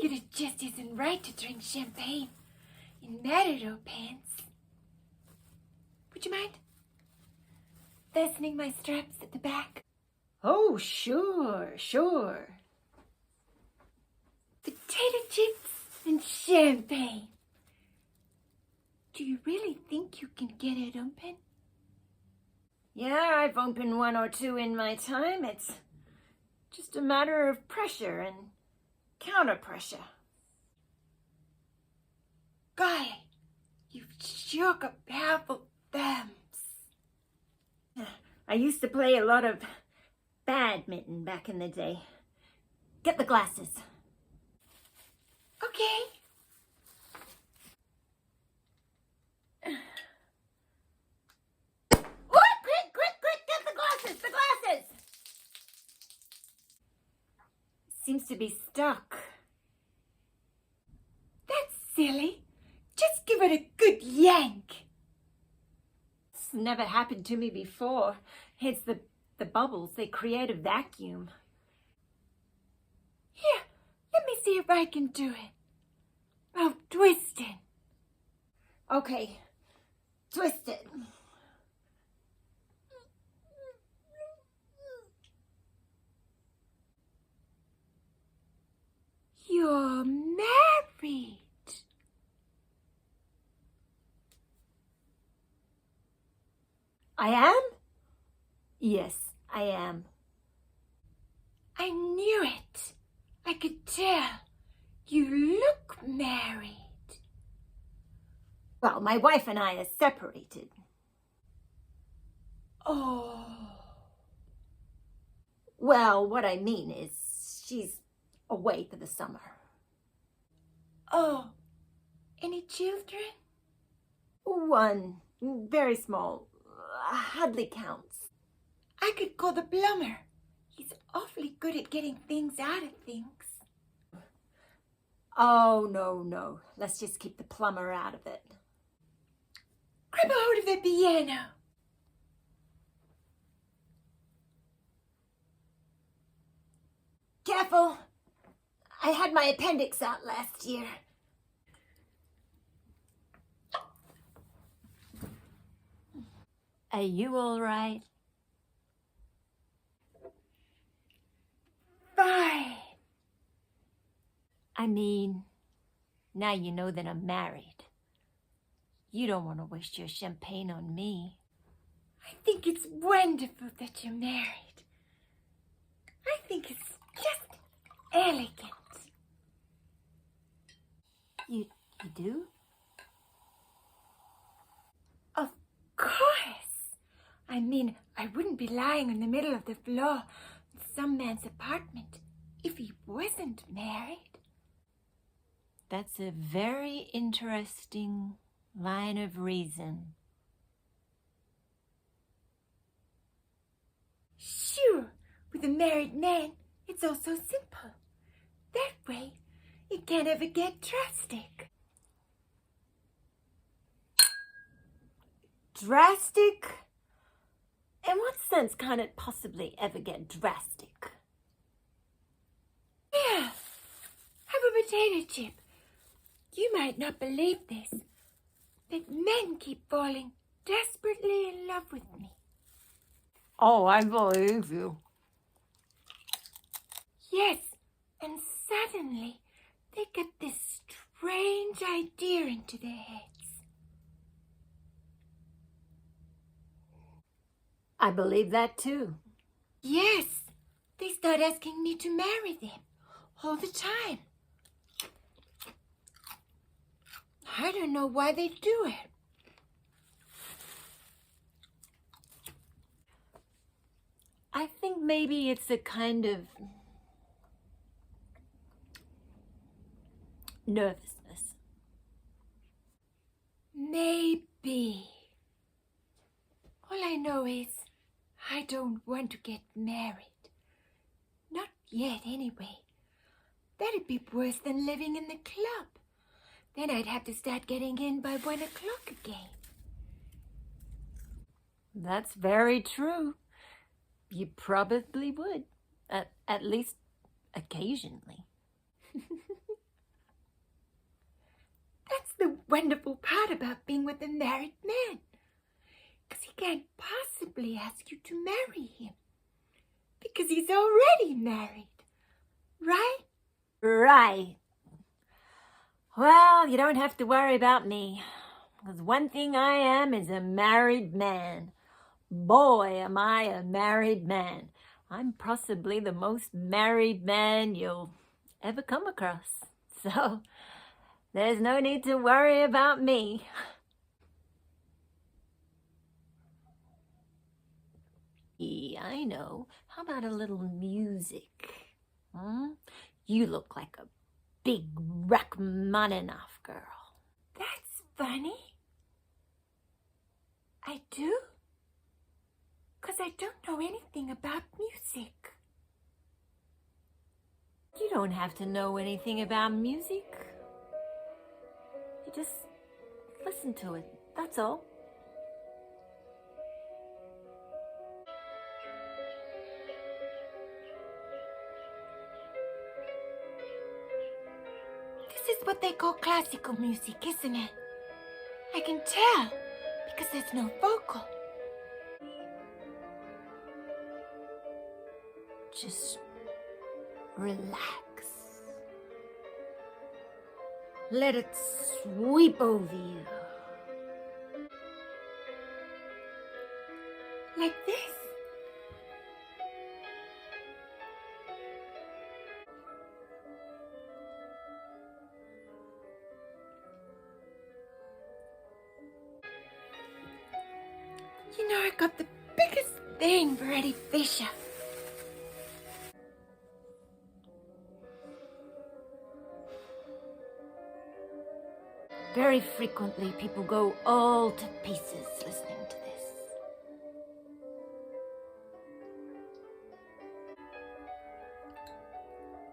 figured it just isn't right to drink champagne in Marylyn pants. Would you mind fastening my straps at the back? Oh, sure, sure. Potato chips and champagne. Do you really think you can get it open? Yeah, I've opened one or two in my time. It's just a matter of pressure and counter pressure. Golly, you've sure got powerful thumbs. I used to play a lot of badminton back in the day. Get the glasses. Okay. Quick, get the glasses! Seems to be stuck. That's silly. Just give it a good yank. It's never happened to me before. It's the bubbles. They create a vacuum. Here, let me see if I can do it. Oh, twist it. Okay, twist it. You're married. I am? Yes, I am. I knew it. I could tell. You look married. Well, my wife and I are separated. Oh. Well, what I mean is she's away for the summer. Oh. Any children? One, very small, hardly counts. I could call the plumber. He's awfully good at getting things out of things. Oh, no. Let's just keep the plumber out of it. Grab a hold of the piano. Careful. I had my appendix out last year. Are you all right? Fine. I mean, now you know that I'm married. You don't want to waste your champagne on me. I think it's wonderful that you're married. I think it's just elegant. You do? Of course. I mean, I wouldn't be lying in the middle of the floor in some man's apartment if he wasn't married. That's a very interesting line of reason. Sure, with a married man, it's all so simple. That way, it can't ever get drastic. Drastic? In what sense can it possibly ever get drastic? Here, have a potato chip. You might not believe this, but men keep falling desperately in love with me. Oh, I believe you. Yes, and suddenly they get this strange idea into their heads. I believe that too. Yes, they start asking me to marry them all the time. I don't know why they do it. I think maybe it's a kind of nervousness. Maybe. All I know is I don't want to get married. Not yet, anyway. That'd be worse than living in the club. Then I'd have to start getting in by 1 o'clock again. That's very true. You probably would, at least occasionally. wonderful part about being with a married man. Because he can't possibly ask you to marry him. Because he's already married. Right? Right. Well, you don't have to worry about me. Because one thing I am is a married man. Boy, am I a married man. I'm possibly the most married man you'll ever come across. So there's no need to worry about me. I know. How about a little music? You look like a big Rachmaninoff girl. That's funny. I do? Because I don't know anything about music. You don't have to know anything about music. You just listen to it, that's all. This is what they call classical music, isn't it? I can tell, because there's no vocal. Just relax. Let it sweep over you. Like this. You know, I got the biggest thing for Eddie Fisher. Very frequently, people go all to pieces listening to this.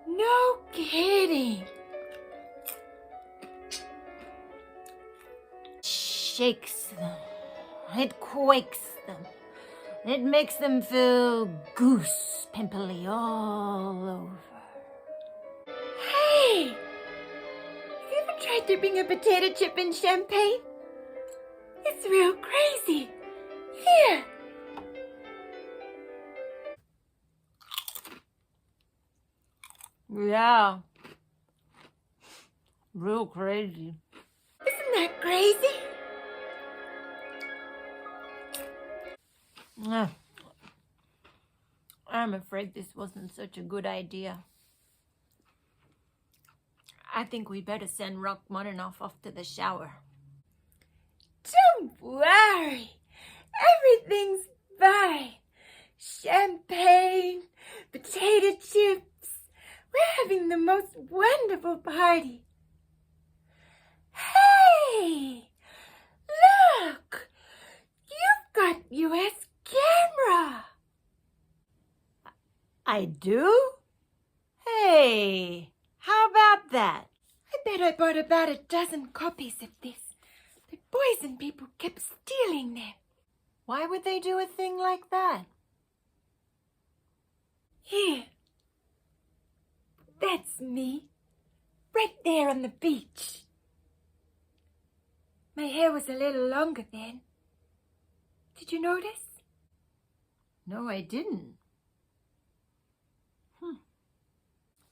No kidding. Shakes them. It quakes them. It makes them feel goose pimply all over. Hey! Have you ever tried dipping a potato chip in champagne? It's real crazy. Here. Yeah. Real crazy. Isn't that crazy? I'm afraid this wasn't such a good idea. I think we better send Rachmaninoff off to the shower. Don't worry. Everything's fine. Champagne, potato chips. We're having the most wonderful party. Hey! Look! You've got US camera. I do? Hey, how about that? I bet I bought about a dozen copies of this. The boys and people kept stealing them. Why would they do a thing like that? Here. That's me. Right there on the beach. My hair was a little longer then. Did you notice? No, I didn't.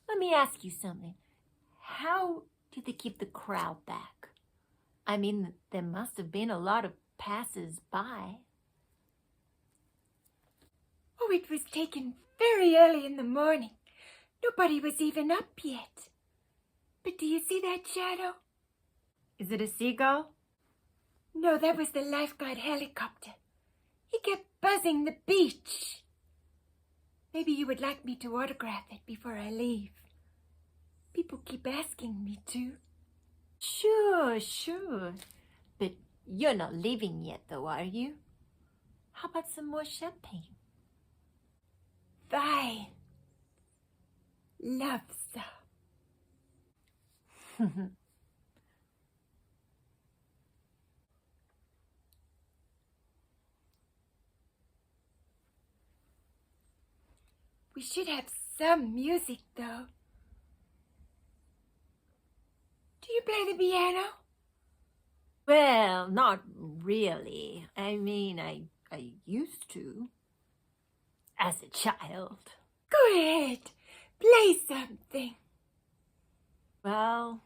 Let me ask you something. How did they keep the crowd back? I mean, there must have been a lot of passers-by. Oh, it was taken very early in the morning. Nobody was even up yet. But do you see that shadow? Is it a seagull? No, that was the lifeguard helicopter. He kept buzzing the beach. Maybe you would like me to autograph it before I leave. People keep asking me to. Sure. But you're not leaving yet, though, are you? How about some more champagne? Fine. Love some. We should have some music, though. Do you play the piano? Well, not really. I mean, I used to as a child. Go ahead, play something. Well,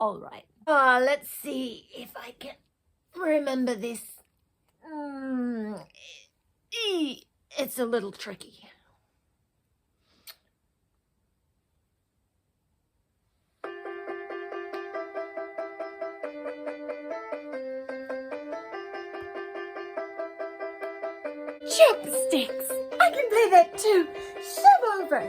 all right. Let's see if I can remember this. It's a little tricky. Chopsticks! I can play that too. Shove over.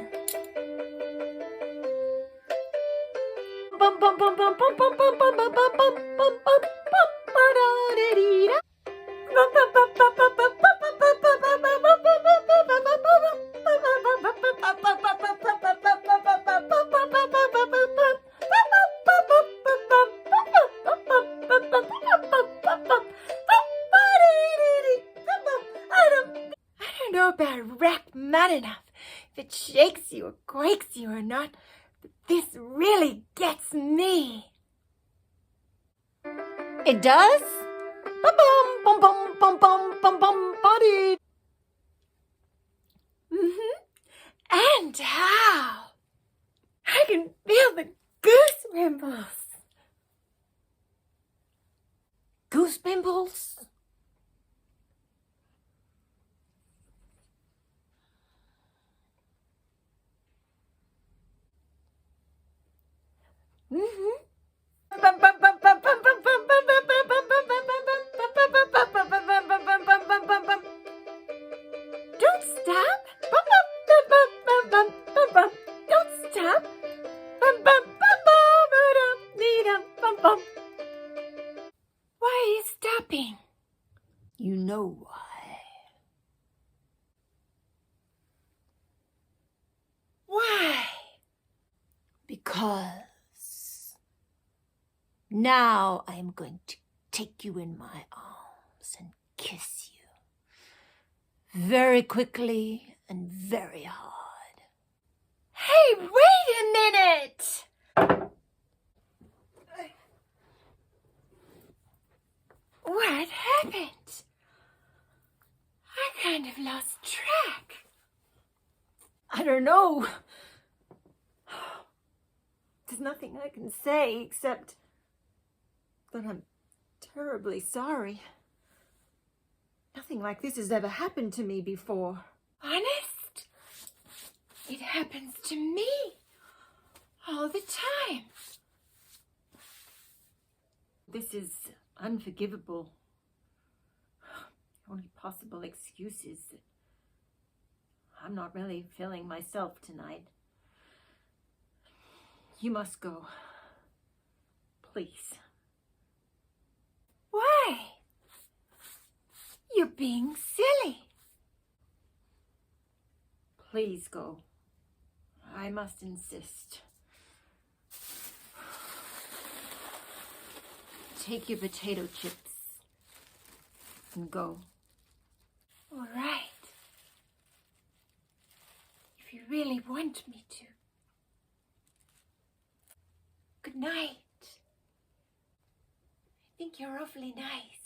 Bum bum bum bum bum bum bum bum bum bum bum bum bum bum ba-da-da-dee-da. Bum bum bum bum bum bum bum bum bum bum bum bum bum bum I don't know about Rachmaninoff, if it shakes you or quakes you or not, but this really gets me. It does? Bum bum bum bum bum bum bum body. And how? I can feel the goose pimples. Goose pimples? Don't stop. Don't stop. Why are you stopping? You know why. Why? Because now I am going to take you in my arms and kiss you. Very quickly and very hard. Hey, wait a minute! What happened? I kind of lost track. I don't know. There's nothing I can say except that I'm terribly sorry. Nothing like this has ever happened to me before. Honest? It happens to me all the time. This is unforgivable. The only possible excuse is that I'm not really feeling myself tonight. You must go. Please. Why? You're being silly. Please go. I must insist. Take your potato chips and go. All right. If you really want me to. Good night. I think you're awfully nice.